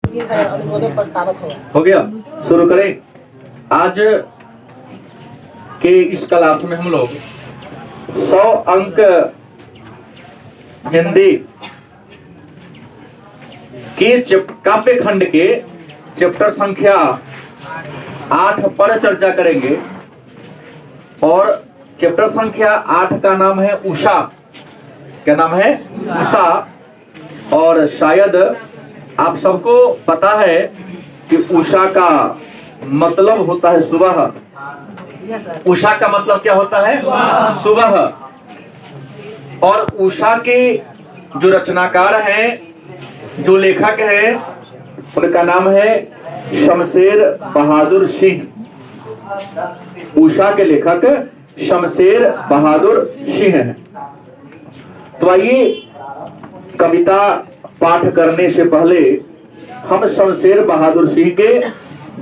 अनुमोदन प्रस्तावक हो गया। शुरू करें। आज के इस क्लास में हम लोग 100 अंक हिंदी के काव्य खंड के चैप्टर संख्या 8 पर चर्चा करेंगे और चैप्टर संख्या 8 का नाम है उषा। क्या नाम है? उषा। और शायद आप सबको पता है कि उषा का मतलब होता है सुबह। उषा का मतलब क्या होता है? सुबह। और उषा के जो रचनाकार हैं, जो लेखक हैं, उनका नाम है शमशेर बहादुर सिंह। उषा के लेखक शमशेर बहादुर सिंह हैं। तो आइए कविता पाठ करने से पहले हम शमशेर बहादुर सिंह के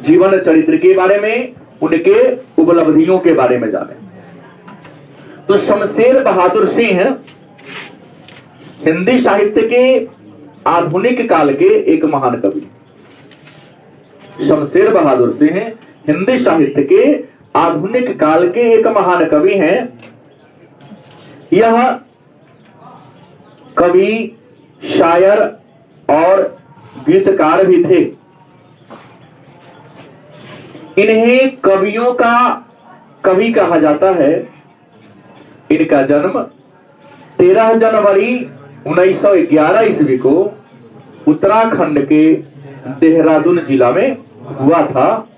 जीवन चरित्र के बारे में, उनके उपलब्धियों के बारे में जानें। तो शमशेर बहादुर सिंह हिंदी साहित्य के आधुनिक काल के एक महान कवि। शमशेर बहादुर सिंह हिंदी साहित्य के आधुनिक काल के एक महान कवि हैं। यह कवि, शायर और गीतकार भी थे। इन्हें कवियों का कवि कहा जाता है। इनका जन्म 13 जनवरी 1911 ईस्वी को उत्तराखंड के देहरादून जिला में हुआ था।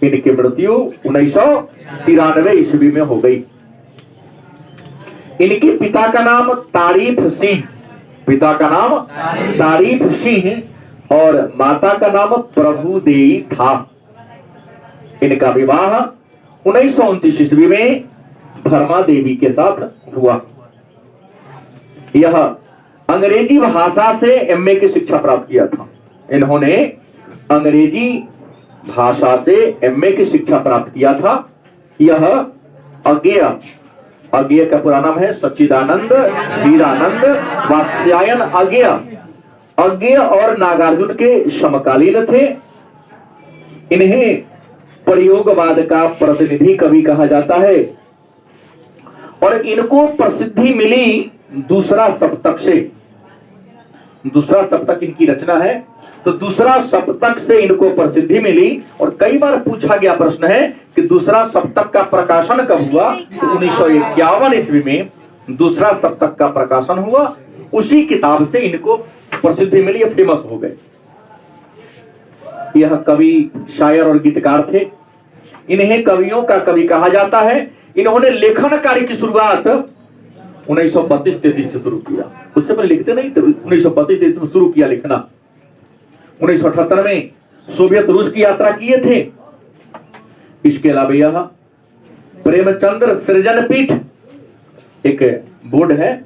इनकी मृत्यु 1993 ईस्वी में हो गई। इनके पिता का नाम तारीफ सिंह, पिता का नाम तारीफ सिंह और माता का नाम प्रभुदेवी था। इनका विवाह 1929 ईस्वी में धर्मा देवी के साथ हुआ। यह अंग्रेजी भाषा से एमए की शिक्षा प्राप्त किया था। इन्होंने अंग्रेजी भाषा से एमए की शिक्षा प्राप्त किया था। यह अज्ञेय का पूरा नाम है सच्चिदानंद वीरानंद वात्स्यायन अज्ञेय और नागार्जुन के समकालीन थे। इन्हें प्रयोगवाद का प्रतिनिधि कवि कहा जाता है और इनको प्रसिद्धि मिली दूसरा सप्तक से। दूसरा सप्तक इनकी रचना है, तो दूसरा सप्तक से इनको प्रसिद्धि मिली। और कई बार पूछा गया प्रश्न है कि दूसरा सप्तक का प्रकाशन कब हुआ? तो 1951 ईस्वी में दूसरा सप्तक का प्रकाशन हुआ। उसी किताब से इनको प्रसिद्धि मिली, फेमस हो गए। यह कवि, शायर और गीतकार थे। इन्हें कवियों का कवि कहा जाता है। इन्होंने लेखन कार्य की शुरुआत 1932-33 से शुरू किया। उससे पहले लिखते नहीं थे। 1932-33 में शुरू किया लिखना। 1978 में सोवियत रूस की यात्रा किए थे। इसके अलावा यह प्रेमचंद्र सृजन पीठ, एक बोर्ड है,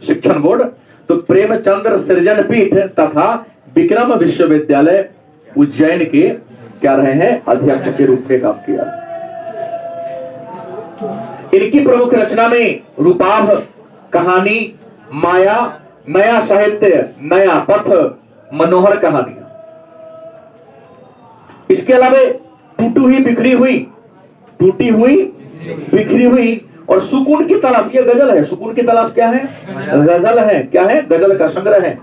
शिक्षण बोर्ड, तो प्रेमचंद्र सृजन पीठ तथा विक्रम विश्वविद्यालय उज्जैन के क्या रहे हैं? अध्यक्ष के रूप में काम किया। इनकी प्रमुख रचना में रूपाभ, कहानी, माया, नया साहित्य, नया पथ, मनोहर कहानियां। इसके अलावा टूटी हुई बिखरी हुई और सुकून की तलाश, यह गजल है। सुकून की तलाश क्या है? गजल है। क्या है? गजल का संग्रह है।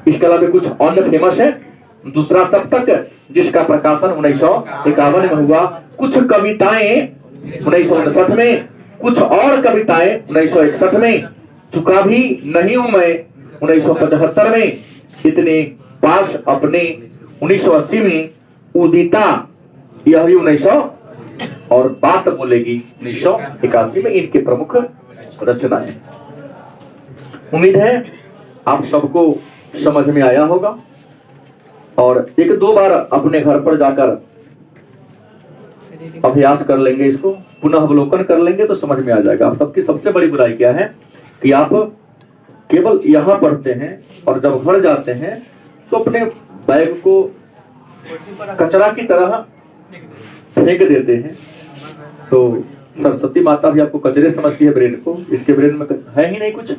इसके अलावा कुछ अन्य फेमस है। दूसरा सप्तक जिसका प्रकाशन 1951 में हुआ। कुछ कविताएं 1959 में, कुछ और कविताएं 1961 में, चुका भी नहीं हूं मैं 1975 में, इतने पास अपने 1980 में, उदिता यह भी 1900 और बात बोलेगी 1981 में इनके प्रमुख रचना है। उम्मीद है आप सबको समझ में आया होगा और एक दो बार अपने घर पर जाकर अभ्यास कर लेंगे, इसको पुनः अवलोकन कर लेंगे तो समझ में आ जाएगा। आप सबकी सबसे बड़ी बुराई क्या है कि आप केवल यहाँ पढ़ते हैं और जब घर जाते हैं तो अपने बैग को कचरा की तरह फेंक देते हैं। तो सरस्वती माता भी आपको कचरे समझती है ब्रेन को। इसके ब्रेन में है ही नहीं कुछ।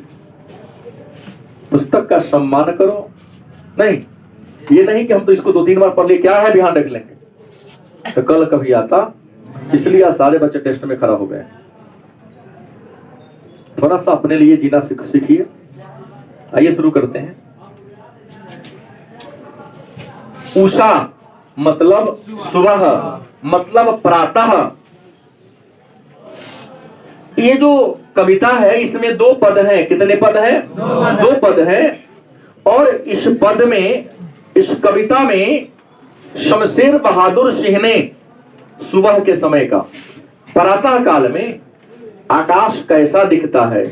पुस्तक का सम्मान करो। नहीं, ये नहीं कि हम तो इसको 2-3 बार पढ़ लिए, क्या है ध्यान रख लेंगे, तो कल कभी आता। इसलिए आज सारे बच्चे टेस्ट में खड़ा हो गए। थोड़ा सा अपने लिए जीना सीखिए। आइए शुरू करते हैं। उषा मतलब सुबह, मतलब प्रातः। ये जो कविता है इसमें 2 पद हैं। कितने पद हैं? 2 पद हैं। और इस पद में, इस कविता में शमशेर बहादुर सिंह ने सुबह के समय का, प्रातः काल में आकाश कैसा दिखता है,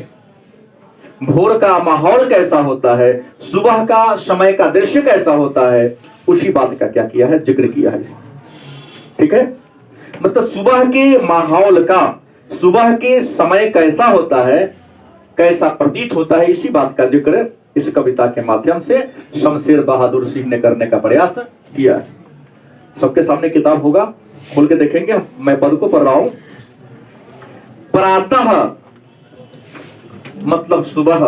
भोर का माहौल कैसा होता है, सुबह का समय का दृश्य कैसा होता है, उसी बात का क्या किया है, जिक्र किया है इसमें। ठीक है, मतलब सुबह के माहौल का, सुबह के समय कैसा होता है, कैसा प्रतीत होता है, इसी बात का जिक्र इस कविता के माध्यम से शमशेर बहादुर सिंह ने करने का प्रयास किया है। सबके सामने किताब होगा, खोल के देखेंगे। मैं पद को पढ़ रहा हूं। प्रातः मतलब सुबह,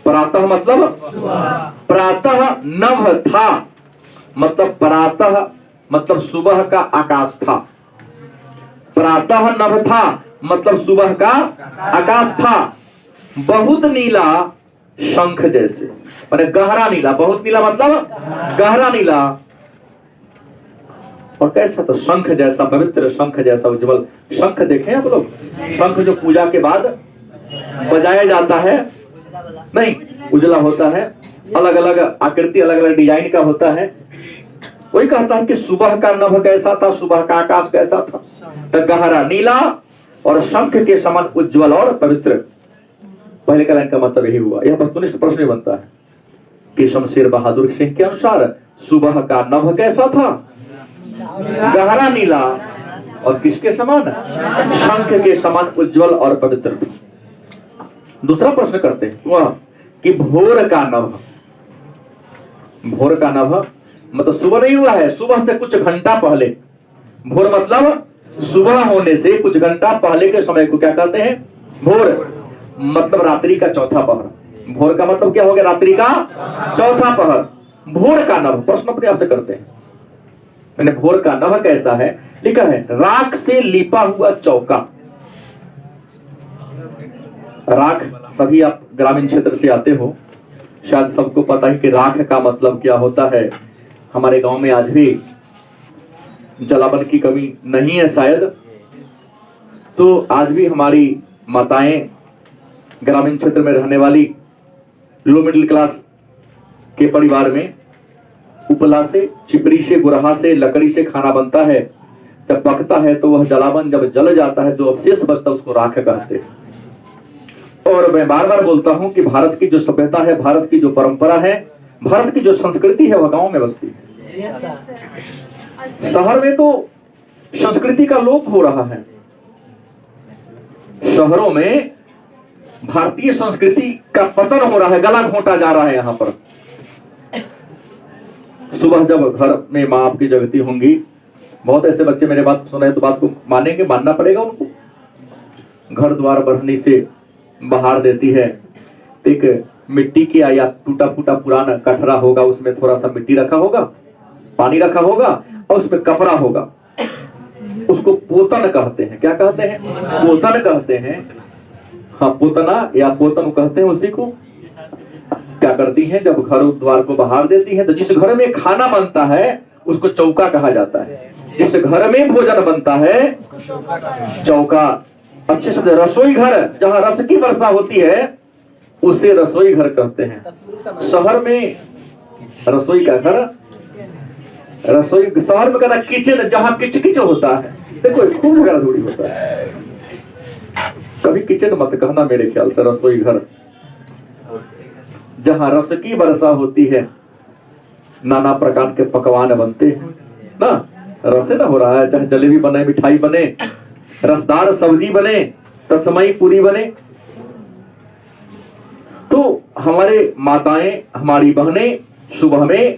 प्रातः मतलब प्रातः नभ था, मतलब प्रातः मतलब सुबह का आकाश था। प्रातः नभ था मतलब सुबह का आकाश था। बहुत नीला शंख जैसे, माने गहरा नीला, बहुत नीला मतलब गहरा नीला। और कैसा? तो शंख जैसा, पवित्र शंख जैसा उज्जवल। शंख देखें आप लोग, शंख जो पूजा के बाद बजाया जाता है, नहीं उजला होता है, अलग अलग आकृति, अलग अलग डिजाइन का होता है। वही कहता है कि सुबह का नभ कैसा था, सुबह का आकाश कैसा था, तो गहरा नीला और शंख के समान उज्जवल और पवित्र। पहले का लाइन का मतलब यही हुआ। यह वस्तुनिष्ठ प्रश्न बनता है कि शमशेर बहादुर सिंह के अनुसार सुबह का नभ कैसा था, गहरा नीला और किसके समान, शंख के समान उज्जवल और पवित्र। दूसरा प्रश्न करते हैं वह कि भोर का नभ, भोर का नभ मतलब सुबह नहीं हुआ है, सुबह से कुछ घंटा पहले। भोर मतलब सुबह होने से कुछ घंटा पहले के समय को क्या कहते हैं, भोर। मतलब रात्रि का चौथा पहर। भोर का मतलब क्या हो गया, रात्रि का चौथा पहर। भोर का नभ, प्रश्न अपने आप से करते हैं, मैंने भोर का नभ कैसा है, लिखा है राख से लिपा हुआ चौका। राख, सभी आप ग्रामीण क्षेत्र से आते हो, शायद सबको पता है कि राख का मतलब क्या होता है। हमारे गांव में आज भी जलावन की कमी नहीं है शायद, तो आज भी हमारी माताएं ग्रामीण क्षेत्र में रहने वाली लो मिडिल क्लास के परिवार में उपला से, चिपरी से, गुरहा से, लकड़ी से खाना बनता है। जब पकता है तो वह जलावन जब जल जाता है, जो अवशेष बचता है उसको राख कहते हैं। और मैं बार बार बोलता हूं कि भारत की जो सभ्यता है, भारत की जो परंपरा है, भारत की जो संस्कृति है, वह गांव में बसती है। शहर में तो संस्कृति का लोप हो रहा है। शहरों में भारतीय संस्कृति का पतन हो रहा है, गला घोंटा जा रहा है। यहाँ पर सुबह जब घर में माँ आपकी जगती होंगी, बहुत ऐसे बच्चे मेरे बात सुन रहे तो बात को मानेंगे, मानना पड़ेगा उनको। घर द्वार बढ़नी से बहार देती है, एक मिट्टी की या टूटा फूटा पुराना कटरा होगा, उसमें थोड़ा सा मिट्टी रखा होगा, पानी रखा होगा और उसमें कपड़ा होगा, उसको पोतन कहते हैं। क्या कहते हैं? पोतन कहते हैं। हाँ, पोतना या पोतन कहते हैं उसी को। क्या करती हैं, जब घर द्वार को बहार देती हैं तो जिस घर में खाना बनता है उसको चौका कहा जाता है। जिस घर में भोजन बनता है चौका, अच्छे शब्द, रसोई घर जहां रस की वर्षा होती है उसे रसोई घर कहते हैं। शहर में रसोई का घर, रसोई शहर में कहता किचन, जहां किचकिच होता है। देखो खूब जगह थोड़ी होता है, कभी किचन मत कहना मेरे ख्याल से, रसोई घर जहां रस की वर्षा होती है, नाना प्रकार के पकवान बनते हैं ना, रस ना हो रहा है, चाहे जलेबी बने, मिठाई बने, रसदार सब्जी बने, तस्मई पूरी बने। तो हमारे माताएं, हमारी बहनें सुबह में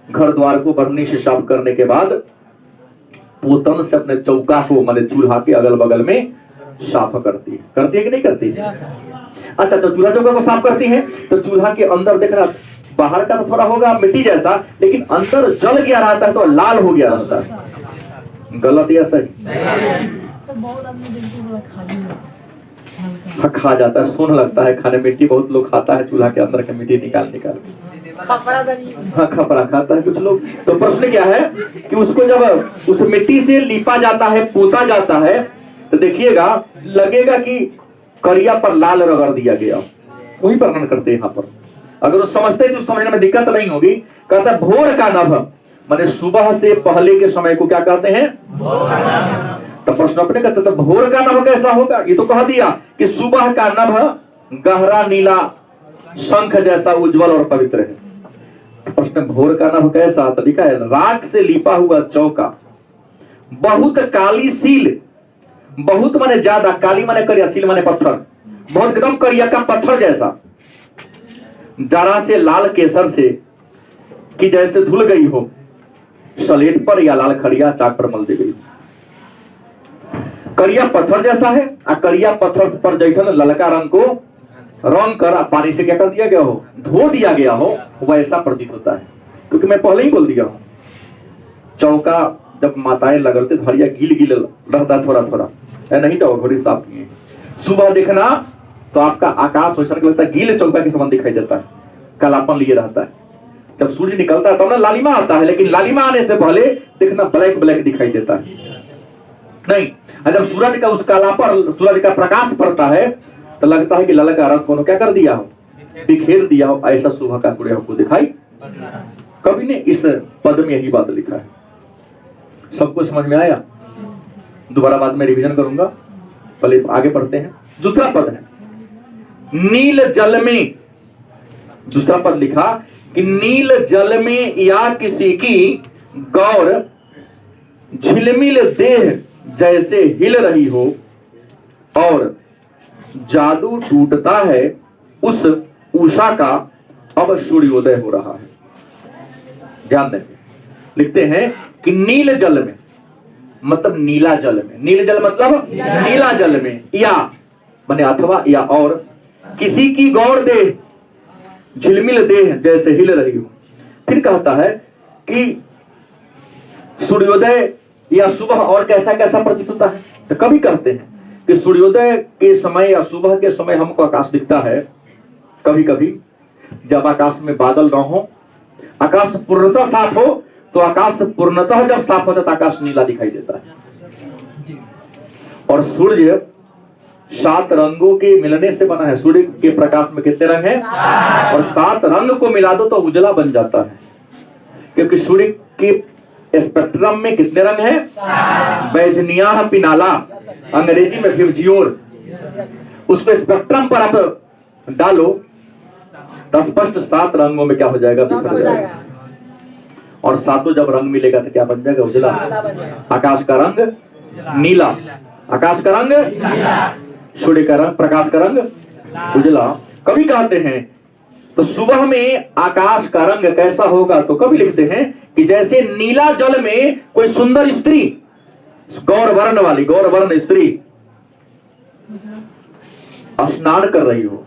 घर द्वार को बरनी से साफ करने के बाद पोतन से अपने चौका को, माने चूल्हा के अगल बगल में साफ करती है कि नहीं करती? अच्छा, चूल्हा चौका को साफ करती है तो चूल्हा के अंदर देखना बाहर का तो थोड़ा होगा मिट्टी जैसा, लेकिन अंदर जल गया रहता है तो लाल हो गया रहता है। गलत या सही? हाँ, खा जाता है, सोन लगता है खाने। मिट्टी बहुत लोग खाता है, चूल्हा के अंदर का मिट्टी निकाल निकाल। हाँ, खपरा खाता है कुछ लोग। तो प्रश्न क्या है कि उसको जब उस मिट्टी से लीपा जाता है, पोता जाता है, तो देखिएगा लगेगा कि करिया पर लाल रगड़ दिया गया। वही वर्णन करते हैं यहाँ पर। अगर वो समझते तो समझने में दिक्कत नहीं होगी। कहता है भोर का नभ, माने सुबह से पहले के समय को क्या कहते हैं? तो प्रश्न अपने कहते तो भोर का नभ कैसा होगा? ये तो कह दिया कि सुबह का नभ गहरा नीला शंख जैसा उज्जवल और पवित्र है। प्रश्न भोर का नभ कैसा? तो लिखा है राख से लिपा हुआ चौका, बहुत काली सील, बहुत माने ज्यादा, काली माने करिया, सील माने पत्थर, बहुत एकदम करिया का पत्थर जैसा, जरा से लाल केसर से कि जैसे धुल गई हो सलेट पर या लाल खड़िया चाक पर मल दी गई। करिया पत्थर जैसा है, और करिया पत्थर पर जैसा ललका रंग को रंग कर पानी से क्या कर दिया गया हो, धो दिया गया हो, वैसा प्रतीत होता है। क्योंकि मैं पहले ही बोल दिया हूं, चौका जब माताएं लगते हरिया गील गील रहता थोड़ा थोड़ा, नहीं तो थोड़ी साफ किए। सुबह देखना तो आपका आकाश वैसा लगता है, गीले चौका के समान दिखाई देता है, कालापन लिए रहता है। जब सूर्य निकलता है तब ना लालिमा आता है, लेकिन लालिमा आने से पहले देखना ब्लैक ब्लैक दिखाई देता है। नहीं, जब सूरज का उस काला पर सूरज का प्रकाश पड़ता है तो लगता है कि लाल का रंग को क्या कर दिया हो, बिखेर दिया हो। ऐसा सुबह का सूर्य हमको दिखाई कभी ने इस पद में यही बात लिखा है। सबको समझ में आया? दोबारा बाद में रिवीजन करूंगा, पहले आगे पढ़ते हैं। दूसरा पद है नील जल में। दूसरा पद लिखा कि नील जल में या किसी की गौर झिलमिल देह जैसे हिल रही हो और जादू टूटता है उस उषा का अब सूर्योदय हो रहा है। ध्यान दें, लिखते हैं कि नील जल में मतलब नीला जल में, नील जल मतलब नीला जल में, या माने अथवा या और किसी की गौर देह झिलमिल देह जैसे हिल रही हो। फिर कहता है कि सूर्योदय या सुबह और कैसा कैसा प्रतीत होता है। तो कभी कहते हैं कि सूर्योदय के समय या सुबह के समय हमको आकाश दिखता है कभी कभी जब आकाश में बादल ना हो, आकाश पूर्णतः साफ हो। तो आकाश पूर्णतः जब साफ होता है तो आकाश नीला दिखाई देता है। और सूर्य 7 रंगों के मिलने से बना है। सूर्य के प्रकाश में कितने रंग हैं? और 7 रंग को मिला दो तो उजला बन जाता है। क्योंकि सूर्य के स्पेक्ट्रम में कितने रंग हैं? बैजनिया पिनाला, अंग्रेजी में विवजियोर। उसको स्पेक्ट्रम पर आप डालो तो स्पष्ट 7 रंगों में क्या हो जाएगा? बिखर जाएगा। और 7 जब रंग मिलेगा तो क्या बन जाएगा? उजला। आकाश का रंग नीला, आकाश का रंग सूर्य का रंग, प्रकाश का रंग उजला। कभी कहते हैं तो सुबह में आकाश का रंग कैसा होगा? तो कभी लिखते हैं कि जैसे नीला जल में कोई सुंदर स्त्री, गौरवर्ण वाली गौरवर्ण स्त्री स्नान कर रही हो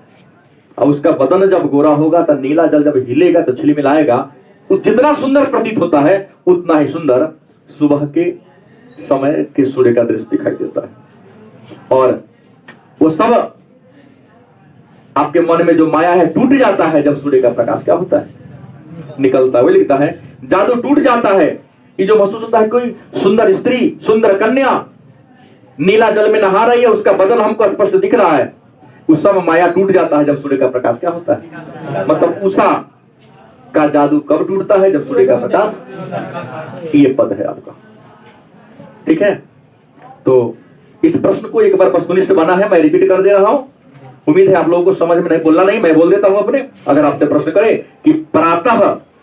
और उसका बदन जब गोरा होगा तो नीला जल जब हिलेगा तो झिलमिलाएगा, तो जितना सुंदर प्रतीत होता है उतना ही सुंदर सुबह के समय के सूर्य का दृश्य दिखाई देता है। और वो सब आपके मन में जो माया है टूट जाता है जब सूर्य का प्रकाश क्या होता है? निकलता है। वो लिखता है जादू टूट जाता है। ये जो महसूस होता है कोई सुंदर स्त्री, सुंदर कन्या नीला जल में नहा रही है, उसका बदन हमको स्पष्ट दिख रहा है, उस समय माया टूट जाता है जब सूर्य का प्रकाश क्या होता है? मतलब उषा का जादू कब टूटता है? जब सूर्य का प्रकाश। ये पद है आपका, ठीक है। तो इस प्रश्न को एक बार वस्तुनिष्ठ बना है, मैं रिपीट कर दे रहा हूं। उम्मीद है आप लोगों को समझ में नहीं, बोलना नहीं, मैं बोल देता हूं अपने। अगर आपसे प्रश्न करे कि प्रातः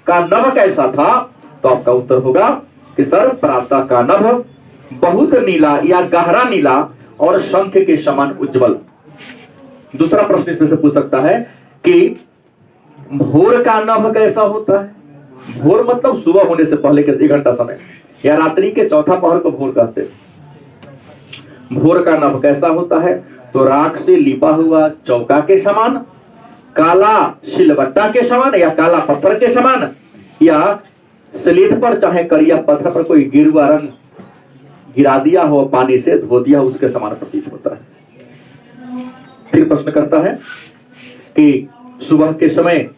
का नभ कैसा था तो आपका उत्तर होगा कि सर प्रातः का नभ बहुत नीला या गहरा नीला और शंख के समान उज्जवल। दूसरा प्रश्न इसमें से पूछ सकता है कि भोर का नभ कैसा होता है? भोर मतलब सुबह होने से पहले के 1 घंटा समय, या रात्रि के चौथा पहर को भोर कहते हैं। भोर का नभ कैसा होता है? तो राख से लिपा हुआ चौका के समान, काला सिलबट्टा के समान या काला पत्थर के समान, या स्लेट पर चाहे करिया पत्थर पर कोई गिरुआ रंग गिरा दिया हो, पानी से धो दिया हो, उसके समान प्रतीत होता है। फिर प्रश्न करता है कि सुबह के समय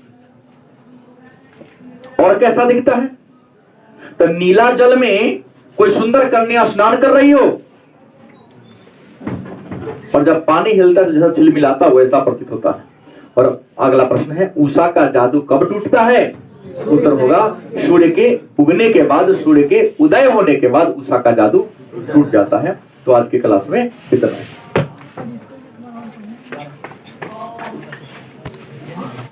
और कैसा दिखता है? तो नीला जल में कोई सुंदर कन्या स्नान कर रही हो, और जब पानी हिलता है तो जैसा छिलमिलाता हो वैसा प्रतीत होता है। और अगला प्रश्न है, उषा का जादू कब टूटता है? उत्तर होगा सूर्य के उगने के बाद, सूर्य के उदय होने के बाद उषा का जादू टूट जाता है। तो आज की क्लास में इतना है।